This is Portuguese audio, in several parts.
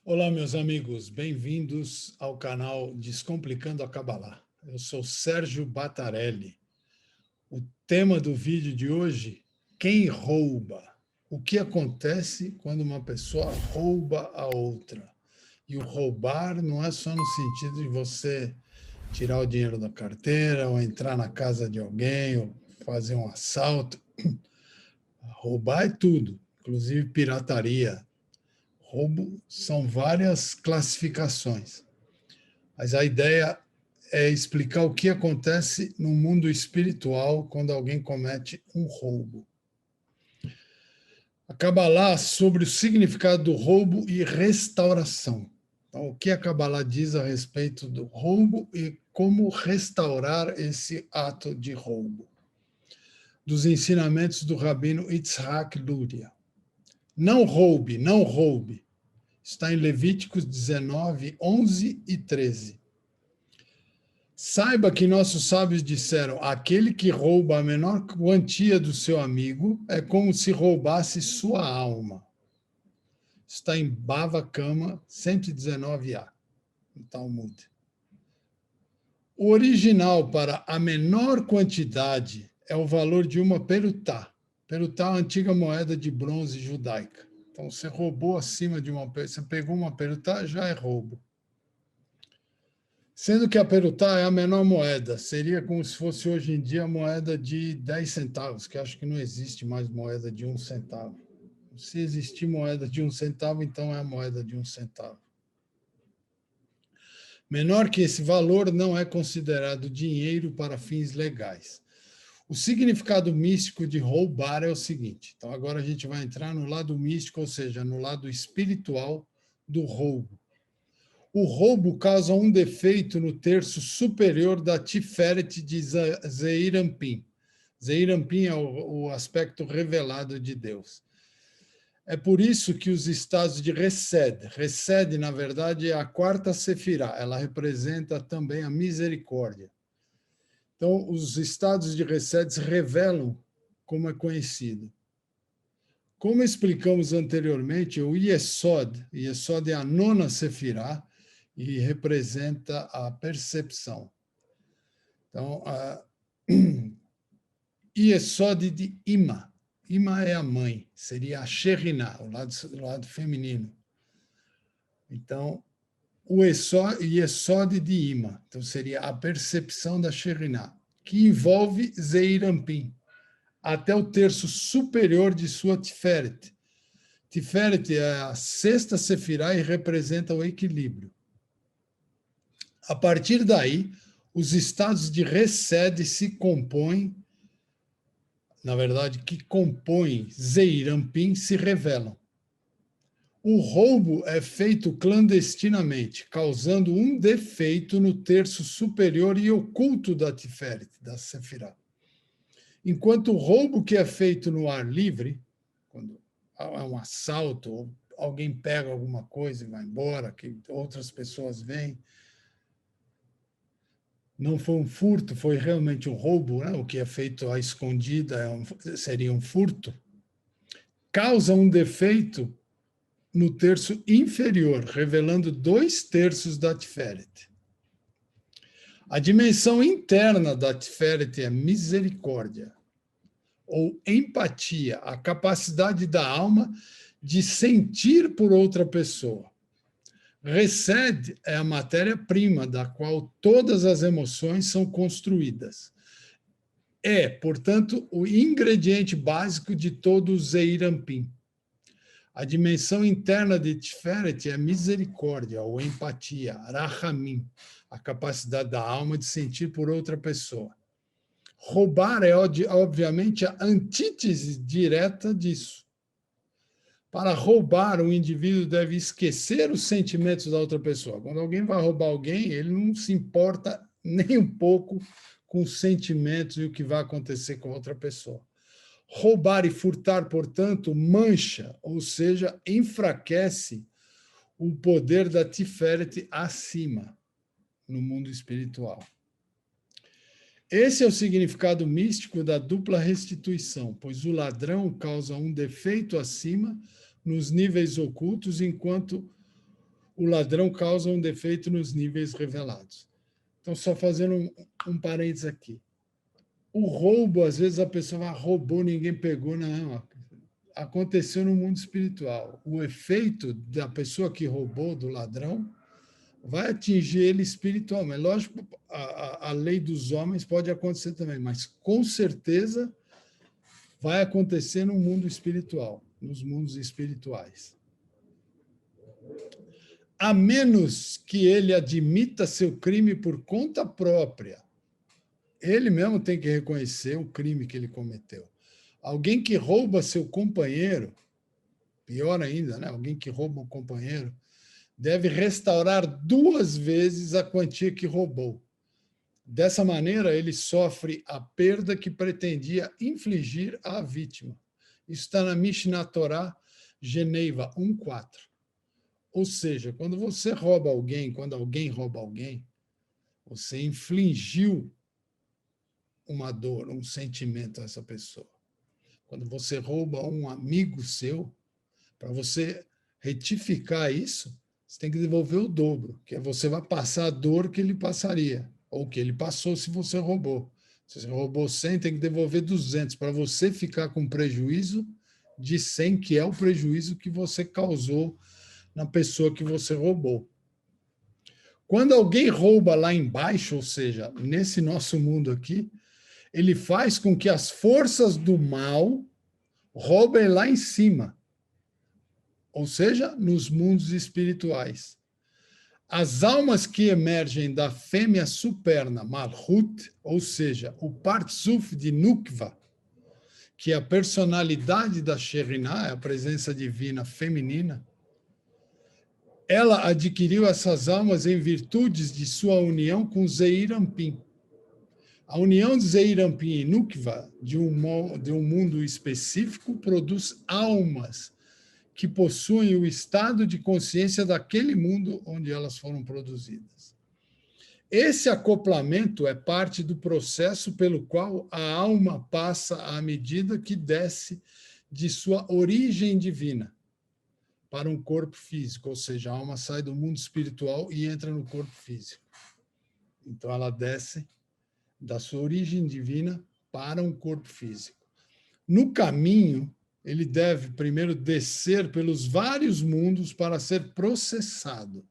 Olá, meus amigos, bem-vindos ao canal Descomplicando a Cabalá. Eu sou Sérgio Batarelli. O tema do vídeo de hoje, quem rouba? O que acontece quando uma pessoa rouba a outra? E o roubar não é só no sentido de você tirar o dinheiro da carteira, ou entrar na casa de alguém, ou fazer um assalto. Roubar é tudo, inclusive pirataria. Roubo são várias classificações, mas a ideia é explicar o que acontece no mundo espiritual quando alguém comete um roubo. A Kabbalah sobre o significado do roubo e restauração. Então, o que a Kabbalah diz a respeito do roubo e como restaurar esse ato de roubo. Dos ensinamentos do rabino Yitzhak Luria. Não roube, não roube. Está em Levíticos 19, 11 e 13. Saiba que nossos sábios disseram: aquele que rouba a menor quantia do seu amigo é como se roubasse sua alma. Está em Bava Kama 119a, no Talmud. O original para a menor quantidade é o valor de uma perutá. Perutá é a antiga moeda de bronze judaica. Então, você roubou acima de uma... Você pegou uma perutá, já é roubo. Sendo que a perutá é a menor moeda, seria como se fosse hoje em dia a moeda de 10 centavos, que acho que não existe mais moeda de 1 centavo. Se existir moeda de 1 centavo, então é a moeda de 1 centavo. Menor que esse valor não é considerado dinheiro para fins legais. O significado místico de roubar é o seguinte. Então, agora a gente vai entrar no lado místico, ou seja, no lado espiritual do roubo. O roubo causa um defeito no terço superior da Tiferet de Zeir Anpin. Zeir Anpin é o aspecto revelado de Deus. É por isso que os estados de Resed, na verdade, é a quarta Sefirá, ela representa também a misericórdia. Então, os estados de Resed revelam como é conhecido. Como explicamos anteriormente, o Yesod é a nona Sefirá, e representa a percepção. Então, Yesod de Ima. Ima é a mãe, seria a Shekhinah, o lado feminino. Então, o Yesod de Ima, então seria a percepção da Shekhinah, que envolve Zeir Anpin, até o terço superior de sua Tiferet. Tiferet é a sexta Sefirá e representa o equilíbrio. A partir daí, os estados de Resed se compõem, na verdade, que compõem Zeir Anpin se revelam. O roubo é feito clandestinamente, causando um defeito no terço superior e oculto da Tiferet, da Sefirá. Enquanto o roubo que é feito no ar livre, quando há um assalto, ou alguém pega alguma coisa e vai embora, que outras pessoas vêm, não foi um furto, foi realmente um roubo, né? O que é feito à escondida seria um furto, causa um defeito no terço inferior, revelando 2/3 da Tiferet. A dimensão interna da Tiferet é misericórdia, ou empatia, a capacidade da alma de sentir por outra pessoa. Resed é a matéria-prima da qual todas as emoções são construídas. É, portanto, o ingrediente básico de todo o Zeir Anpin. A dimensão interna de Tiferet é a misericórdia ou empatia, Rahamim, a capacidade da alma de sentir por outra pessoa. Roubar é, obviamente, a antítese direta disso. Para roubar, o indivíduo deve esquecer os sentimentos da outra pessoa. Quando alguém vai roubar alguém, ele não se importa nem um pouco com os sentimentos e o que vai acontecer com a outra pessoa. Roubar e furtar, portanto, mancha, ou seja, enfraquece o poder da Tiferet acima, no mundo espiritual. Esse é o significado místico da dupla restituição, pois o ladrão causa um defeito acima nos níveis ocultos, enquanto o ladrão causa um defeito nos níveis revelados. Então, só fazendo um parênteses aqui. O roubo, às vezes a pessoa roubou, ninguém pegou, não. Aconteceu no mundo espiritual. O efeito da pessoa que roubou, do ladrão, vai atingir ele espiritualmente. Lógico, a lei dos homens pode acontecer também, mas com certeza vai acontecer no mundo espiritual, nos mundos espirituais. A menos que ele admita seu crime por conta própria. Ele mesmo tem que reconhecer o crime que ele cometeu. Alguém que rouba seu companheiro, pior ainda, né? Alguém que rouba um companheiro, deve restaurar 2 vezes a quantia que roubou. Dessa maneira, ele sofre a perda que pretendia infligir à vítima. Isso está na Mishnah Torah, Geneiva 1:4. Ou seja, quando você rouba alguém, quando alguém rouba alguém, você infligiu uma dor, um sentimento a essa pessoa. Quando você rouba um amigo seu, para você retificar isso, você tem que devolver o dobro, que você vai passar a dor que ele passaria, ou que ele passou se você roubou. Se você roubou 100, tem que devolver 200, para você ficar com prejuízo de 100, que é o prejuízo que você causou na pessoa que você roubou. Quando alguém rouba lá embaixo, ou seja, nesse nosso mundo aqui, ele faz com que as forças do mal roubem lá em cima, ou seja, nos mundos espirituais. As almas que emergem da fêmea superna, Malhut, ou seja, o Partzuf de Nukva, que é a personalidade da Shekhinah, a presença divina feminina, ela adquiriu essas almas em virtudes de sua união com Zeir Anpin. A união de Zeir Anpin e Nukva, de um mundo específico, produz almas que possuem o estado de consciência daquele mundo onde elas foram produzidas. Esse acoplamento é parte do processo pelo qual a alma passa à medida que desce de sua origem divina para um corpo físico, ou seja, a alma sai do mundo espiritual e entra no corpo físico. Então, ela desce da sua origem divina para um corpo físico. No caminho, ele deve primeiro descer pelos vários mundos para ser processado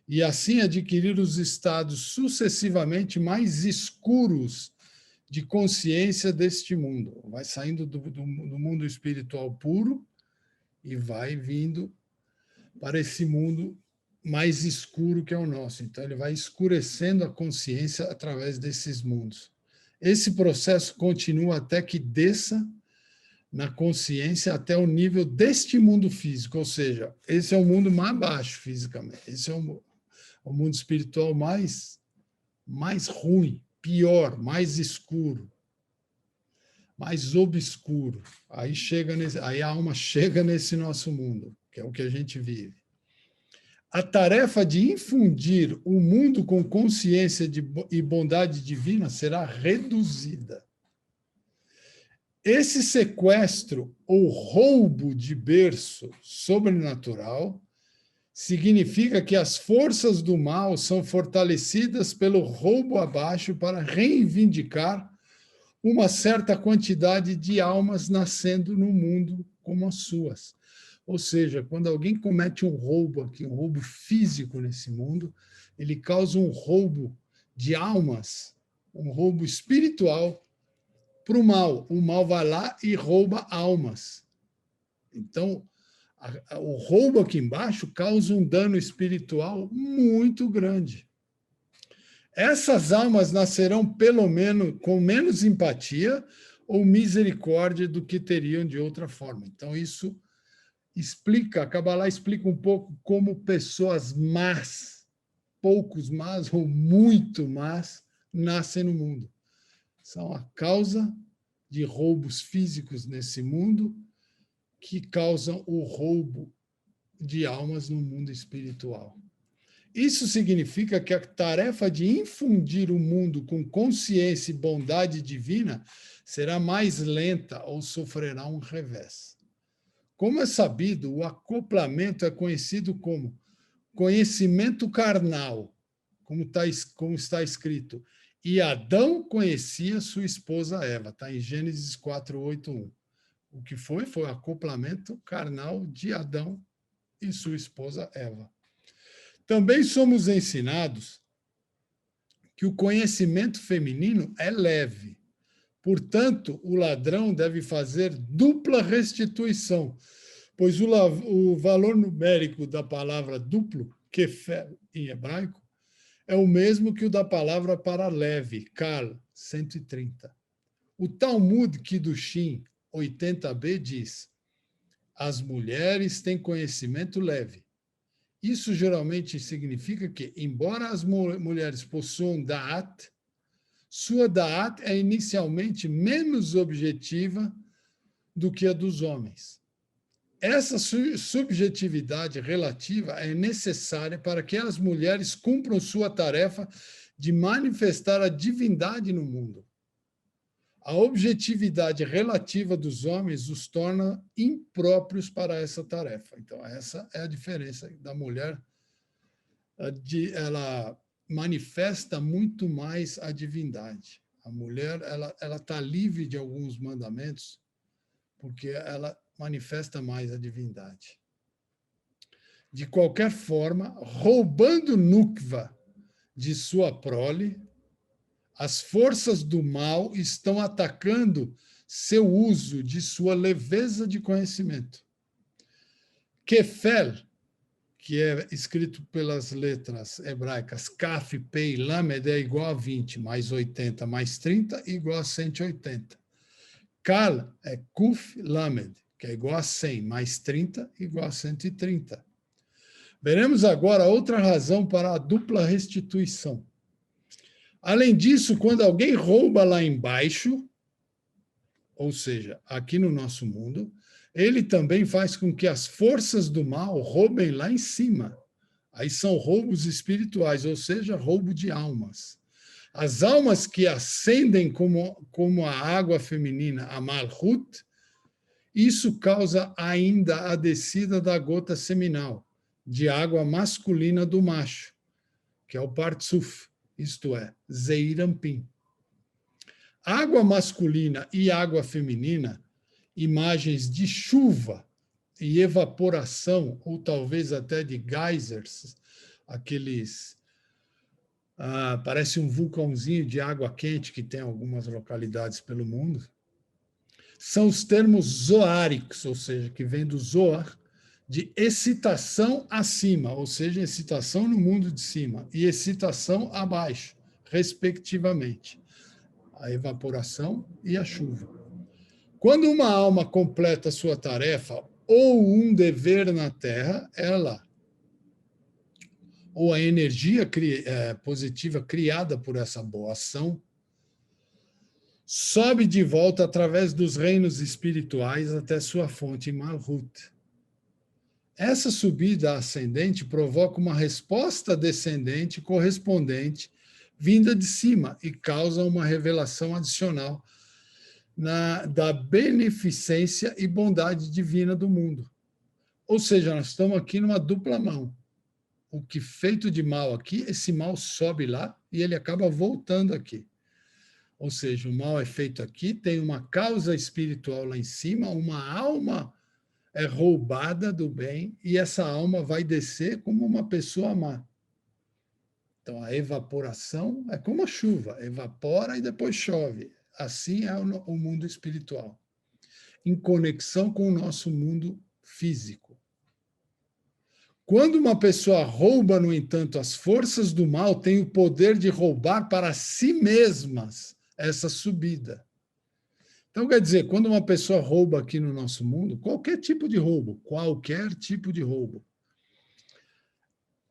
e assim adquirir os estados sucessivamente mais escuros de consciência deste mundo. Vai saindo do mundo espiritual puro e vai vindo para esse mundo mais escuro que é o nosso. Então, ele vai escurecendo a consciência através desses mundos. Esse processo continua até que desça na consciência até o nível deste mundo físico, ou seja, esse é o mundo mais baixo fisicamente, esse é o mundo espiritual mais ruim, pior, mais escuro, mais obscuro. Aí a alma chega nesse nosso mundo, que é o que a gente vive. A tarefa de infundir o mundo com consciência e bondade divina será reduzida. Esse sequestro ou roubo de berço sobrenatural significa que as forças do mal são fortalecidas pelo roubo abaixo para reivindicar uma certa quantidade de almas nascendo no mundo como as suas. Ou seja, quando alguém comete um roubo aqui, um roubo físico nesse mundo, ele causa um roubo de almas, um roubo espiritual para o mal. O mal vai lá e rouba almas. Então, o roubo aqui embaixo causa um dano espiritual muito grande. Essas almas nascerão pelo menos com menos empatia ou misericórdia do que teriam de outra forma. Então, isso explica, a Kabbalah explica um pouco como pessoas más, poucos más ou muito más, nascem no mundo. São a causa de roubos físicos nesse mundo que causam o roubo de almas no mundo espiritual. Isso significa que a tarefa de infundir o mundo com consciência e bondade divina será mais lenta ou sofrerá um revés. Como é sabido, o acoplamento é conhecido como conhecimento carnal, como está escrito. E Adão conhecia sua esposa Eva, está em Gênesis 4:8:1. O que foi o acoplamento carnal de Adão e sua esposa Eva. Também somos ensinados que o conhecimento feminino é leve. Portanto, o ladrão deve fazer dupla restituição, pois o valor numérico da palavra duplo, kefel, em hebraico, é o mesmo que o da palavra para leve, kal, 130. O Talmud Kiddushin 80b diz: as mulheres têm conhecimento leve. Isso geralmente significa que, embora as mulheres possuam da'at, sua da'at é inicialmente menos objetiva do que a dos homens. Essa subjetividade relativa é necessária para que as mulheres cumpram sua tarefa de manifestar a divindade no mundo. A objetividade relativa dos homens os torna impróprios para essa tarefa. Então, essa é a diferença da mulher. Ela manifesta muito mais a divindade. A mulher ela está livre de alguns mandamentos porque ela manifesta mais a divindade. De qualquer forma, roubando Nukva de sua prole, as forças do mal estão atacando seu uso de sua leveza de conhecimento. Kefel, que é escrito pelas letras hebraicas Kaf, Pei, Lamed, é igual a 20, mais 80, mais 30, igual a 180. Kal é Kuf, Lamed, que é igual a 100, mais 30, igual a 130. Veremos agora outra razão para a dupla restituição. Além disso, quando alguém rouba lá embaixo, ou seja, aqui no nosso mundo, ele também faz com que as forças do mal roubem lá em cima. Aí são roubos espirituais, ou seja, roubo de almas. As almas que ascendem como a água feminina, a Malhut, isso causa ainda a descida da gota seminal, de água masculina do macho, que é o Partsuf, isto é, Zeir Anpin. Água masculina e água feminina, imagens de chuva e evaporação, ou talvez até de geysers, aqueles... parece um vulcãozinho de água quente que tem em algumas localidades pelo mundo, são os termos zoáricos, ou seja, que vem do zoar, de excitação acima, ou seja, excitação no mundo de cima, e excitação abaixo, respectivamente. A evaporação e a chuva. Quando uma alma completa sua tarefa ou um dever na Terra, ela, ou a energia positiva criada por essa boa ação, sobe de volta através dos reinos espirituais até sua fonte em Malhut. Essa subida ascendente provoca uma resposta descendente correspondente vinda de cima e causa uma revelação adicional da beneficência e bondade divina do mundo. Ou seja, nós estamos aqui numa dupla mão. O que feito de mal aqui, esse mal sobe lá e ele acaba voltando aqui. Ou seja, o mal é feito aqui, tem uma causa espiritual lá em cima, uma alma é roubada do bem e essa alma vai descer como uma pessoa má. Então, a evaporação é como a chuva, evapora e depois chove. Assim é o mundo espiritual, em conexão com o nosso mundo físico. Quando uma pessoa rouba, no entanto, as forças do mal têm o poder de roubar para si mesmas essa subida. Então, quer dizer, quando uma pessoa rouba aqui no nosso mundo, qualquer tipo de roubo,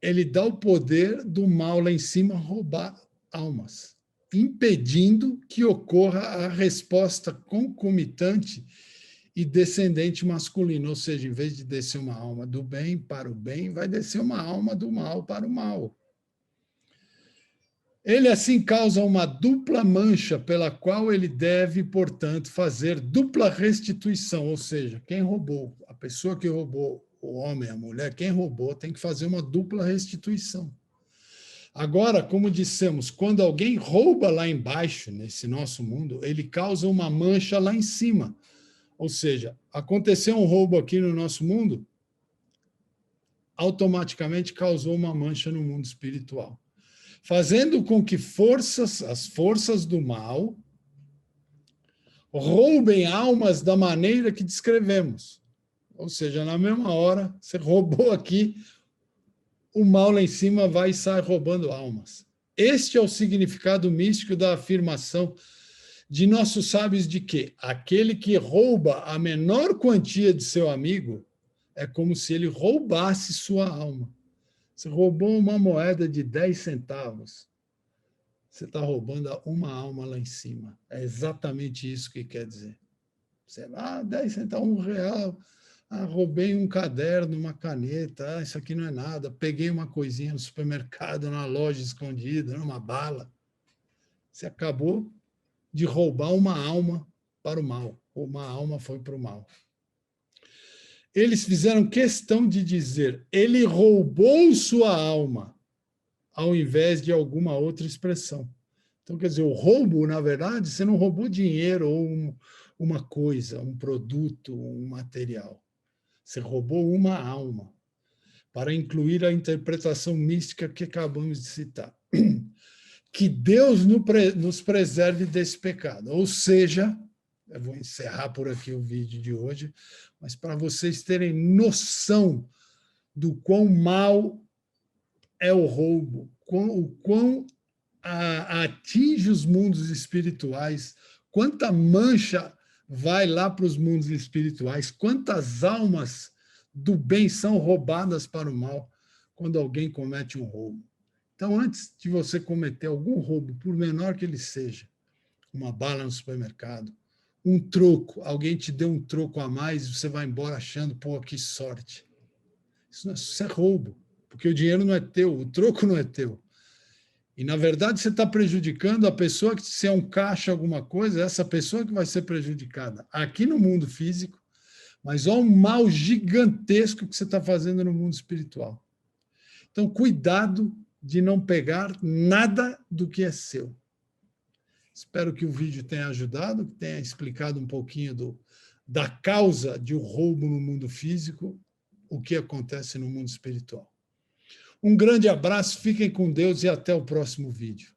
ele dá o poder do mal lá em cima roubar almas, impedindo que ocorra a resposta concomitante e descendente masculina, ou seja, em vez de descer uma alma do bem para o bem, vai descer uma alma do mal para o mal. Ele assim causa uma dupla mancha pela qual ele deve, portanto, fazer dupla restituição, ou seja, quem roubou, a pessoa que roubou o homem, a mulher, quem roubou tem que fazer uma dupla restituição. Agora, como dissemos, quando alguém rouba lá embaixo, nesse nosso mundo, ele causa uma mancha lá em cima. Ou seja, aconteceu um roubo aqui no nosso mundo, automaticamente causou uma mancha no mundo espiritual, fazendo com que as forças do mal roubem almas da maneira que descrevemos. Ou seja, na mesma hora, você roubou aqui, o mal lá em cima vai e sai roubando almas. Este é o significado místico da afirmação de nossos sábios de que aquele que rouba a menor quantia de seu amigo é como se ele roubasse sua alma. Você roubou uma moeda de 10 centavos, você está roubando uma alma lá em cima. É exatamente isso que quer dizer. Você, 10 centavos, R$1. Roubei um caderno, uma caneta, isso aqui não é nada. Peguei uma coisinha no supermercado, numa loja escondida, numa bala. Você acabou de roubar uma alma para o mal. Uma alma foi para o mal. Eles fizeram questão de dizer, ele roubou sua alma, ao invés de alguma outra expressão. Então, quer dizer, o roubo, na verdade, você não roubou dinheiro ou uma coisa, um produto, um material. Você roubou uma alma, para incluir a interpretação mística que acabamos de citar. Que Deus nos preserve desse pecado. Ou seja, eu vou encerrar por aqui o vídeo de hoje, mas para vocês terem noção do quão mal é o roubo, o quão atinge os mundos espirituais, quanta mancha vai lá para os mundos espirituais, quantas almas do bem são roubadas para o mal quando alguém comete um roubo. Então, antes de você cometer algum roubo, por menor que ele seja, uma bala no supermercado, um troco, alguém te deu um troco a mais e você vai embora achando, pô, que sorte. Isso é roubo, porque o dinheiro não é teu, o troco não é teu. E, na verdade, você está prejudicando a pessoa que, se é um caixa, alguma coisa, é essa pessoa que vai ser prejudicada aqui no mundo físico, mas olha um mal gigantesco que você está fazendo no mundo espiritual. Então, cuidado de não pegar nada do que é seu. Espero que o vídeo tenha ajudado, que tenha explicado um pouquinho da causa de um roubo no mundo físico, o que acontece no mundo espiritual. Um grande abraço, fiquem com Deus e até o próximo vídeo.